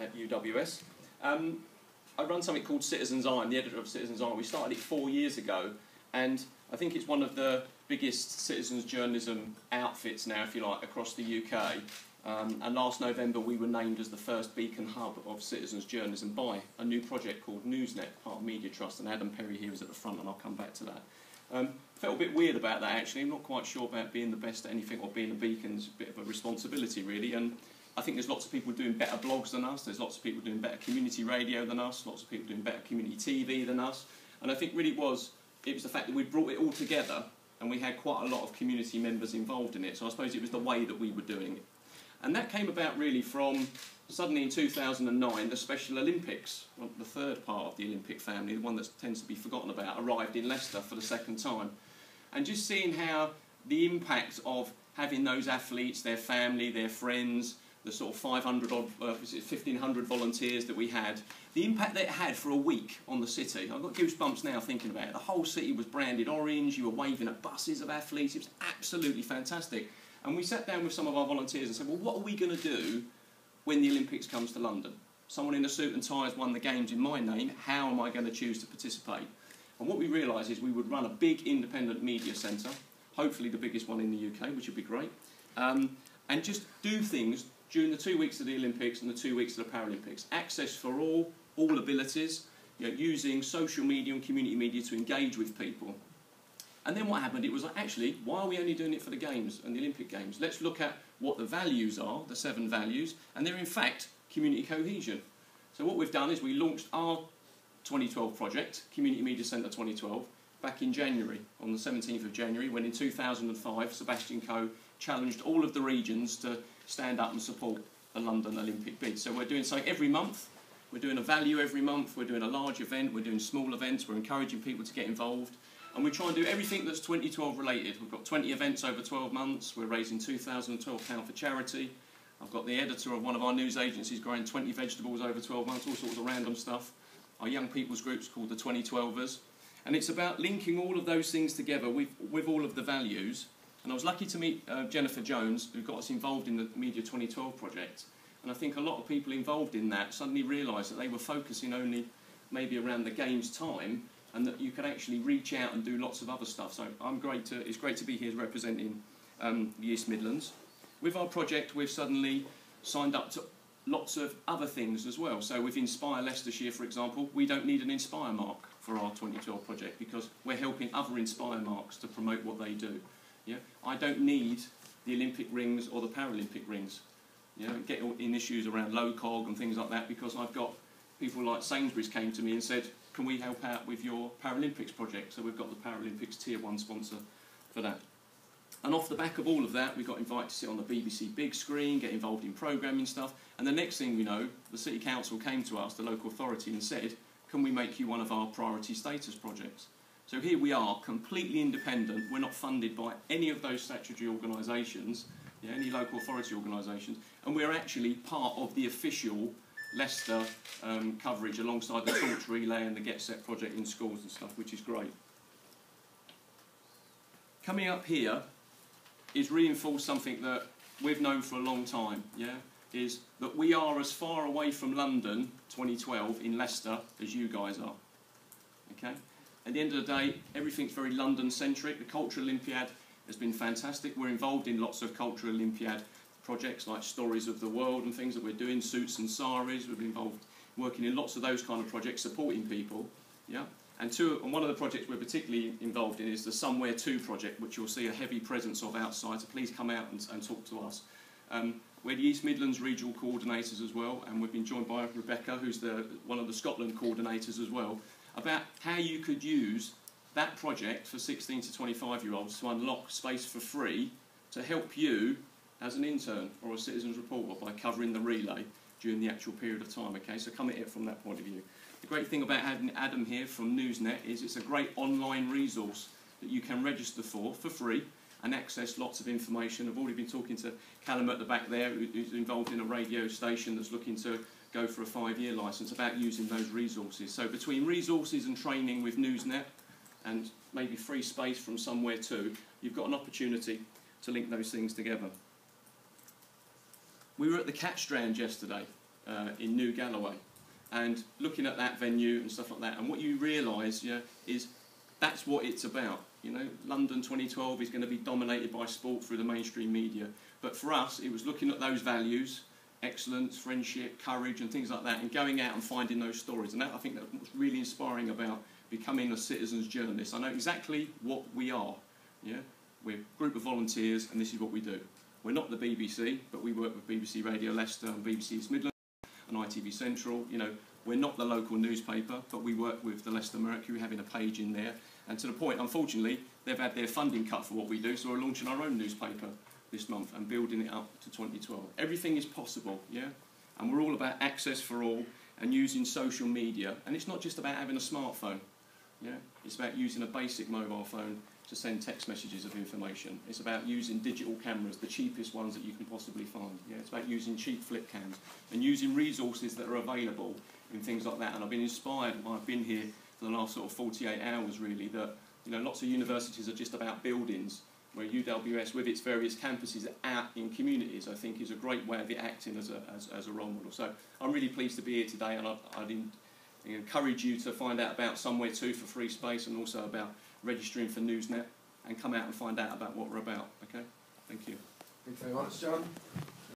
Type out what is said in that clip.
at UWS. I run something called Citizens Eye. I'm the editor of Citizens Eye. We started it 4 years ago, and I think it's one of the biggest citizens journalism outfits now, if you like, across the UK. And last November we were named as the first beacon hub of citizens journalism by a new project called Newsnet, part of Media Trust, and Adam Perry here is at the front, and I'll come back to that. Felt a bit weird about that actually. I'm not quite sure about being the best at anything or being a beacon's a bit of a responsibility really, and I think there's lots of people doing better blogs than us, there's lots of people doing better community radio than us, lots of people doing better community TV than us, and I think really it was the fact that we brought it all together and we had quite a lot of community members involved in it, so I suppose it was the way that we were doing it. And that came about really from, suddenly in 2009, the Special Olympics, the third part of the Olympic family, the one that tends to be forgotten about, arrived in Leicester for the second time. And just seeing how the impact of having those athletes, their family, their friends, the sort of 500 odd, 1,500 volunteers that we had, the impact that it had for a week on the city. I've got goosebumps now thinking about it. The whole city was branded orange, you were waving at buses of athletes, it was absolutely fantastic. And we sat down with some of our volunteers and said, well, what are we going to do when the Olympics comes to London? Someone in a suit and tie has won the games in my name, how am I going to choose to participate? And what we realised is we would run a big independent media centre, hopefully the biggest one in the UK, which would be great, and just do things during the 2 weeks of the Olympics and the 2 weeks of the Paralympics. Access for all abilities, using social media and community media to engage with people. And then what happened, it was like, actually, why are we only doing it for the Games and the Olympic Games? Let's look at what the values are, the 7 values, and they're in fact community cohesion. So what we've done is we launched our 2012 project, Community Media Centre 2012, back in January, on the 17th of January, when in 2005 Sebastian Coe challenged all of the regions to stand up and support the London Olympic bid. So we're doing something every month, we're doing a value every month, we're doing a large event, we're doing small events, we're encouraging people to get involved. And we try and do everything that's 2012 related. We've got 20 events over 12 months. We're raising £2,012 for charity. I've got the editor of one of our news agencies growing 20 vegetables over 12 months, all sorts of random stuff. Our young people's group's called the 2012ers. And it's about linking all of those things together with all of the values. And I was lucky to meet Jennifer Jones, who got us involved in the Media 2012 project. And I think a lot of people involved in that suddenly realised that they were focusing only maybe around the Games time, and that you can actually reach out and do lots of other stuff. So it's great to be here representing the East Midlands. With our project, we've suddenly signed up to lots of other things as well. So with Inspire Leicestershire, for example, we don't need an Inspire mark for our 2012 project because we're helping other Inspire marks to promote what they do. Yeah? I don't need the Olympic rings or the Paralympic rings. Get in issues around low cog and things like that because I've got people like Sainsbury's came to me and said, can we help out with your Paralympics project? So we've got the Paralympics Tier 1 sponsor for that. And off the back of all of that, we got invited to sit on the BBC big screen, get involved in programming stuff, and the next thing we know, the City Council came to us, the local authority, and said, can we make you one of our priority status projects? So here we are, completely independent, we're not funded by any of those statutory organisations, any local authority organisations, and we're actually part of the official Leicester coverage alongside the Torch Relay and the Get Set project in schools and stuff, which is great. Coming up here is reinforce something that we've known for a long time, is that we are as far away from London 2012 in Leicester as you guys are. Okay? At the end of the day, everything's very London-centric. The Cultural Olympiad has been fantastic. We're involved in lots of Cultural Olympiad projects like Stories of the World and things that we're doing, Suits and Saris. We've been involved working in lots of those kind of projects, supporting people. And one of the projects we're particularly involved in is the Somewhere To project, which you'll see a heavy presence of outside, so please come out and talk to us. We're the East Midlands regional coordinators as well, and we've been joined by Rebecca, who's one of the Scotland coordinators as well, about how you could use that project for 16 to 25-year-olds to unlock space for free to help you as an intern or a citizens reporter by covering the relay during the actual period of time. Okay, so come at it from that point of view. The great thing about having Adam here from Newsnet is it's a great online resource that you can register for free and access lots of information. I've already been talking to Callum at the back there, who's involved in a radio station that's looking to go for a 5-year licence, about using those resources. So between resources and training with Newsnet and maybe free space from Somewhere To, you've got an opportunity to link those things together. We were at the Cat Strand yesterday, in New Galloway. And looking at that venue and stuff like that, and what you realise, is that's what it's about. London 2012 is going to be dominated by sport through the mainstream media. But for us, it was looking at those values, excellence, friendship, courage, and things like that, and going out and finding those stories. And that, I think, that's what's really inspiring about becoming a citizens journalist. I know exactly what we are. We're a group of volunteers, and this is what we do. We're not the BBC, but we work with BBC Radio Leicester and BBC East Midlands and ITV Central. We're not the local newspaper, but we work with the Leicester Mercury, having a page in there. And to the point, unfortunately, they've had their funding cut for what we do, so we're launching our own newspaper this month and building it up to 2012. Everything is possible, and we're all about access for all and using social media. And it's not just about having a smartphone, it's about using a basic mobile phone to send text messages of information. It's about using digital cameras, the cheapest ones that you can possibly find. It's about using cheap flip cams and using resources that are available in things like that. And I've been inspired, I've been here for the last sort of 48 hours really, that lots of universities are just about buildings, where UWS with its various campuses out in communities, I think, is a great way of acting as a role model. So I'm really pleased to be here today, and I'd encourage you to find out about Somewhere Too for free space, and also about registering for Newsnet, and come out and find out about what we're about. Okay, thank you. Thanks very much, John.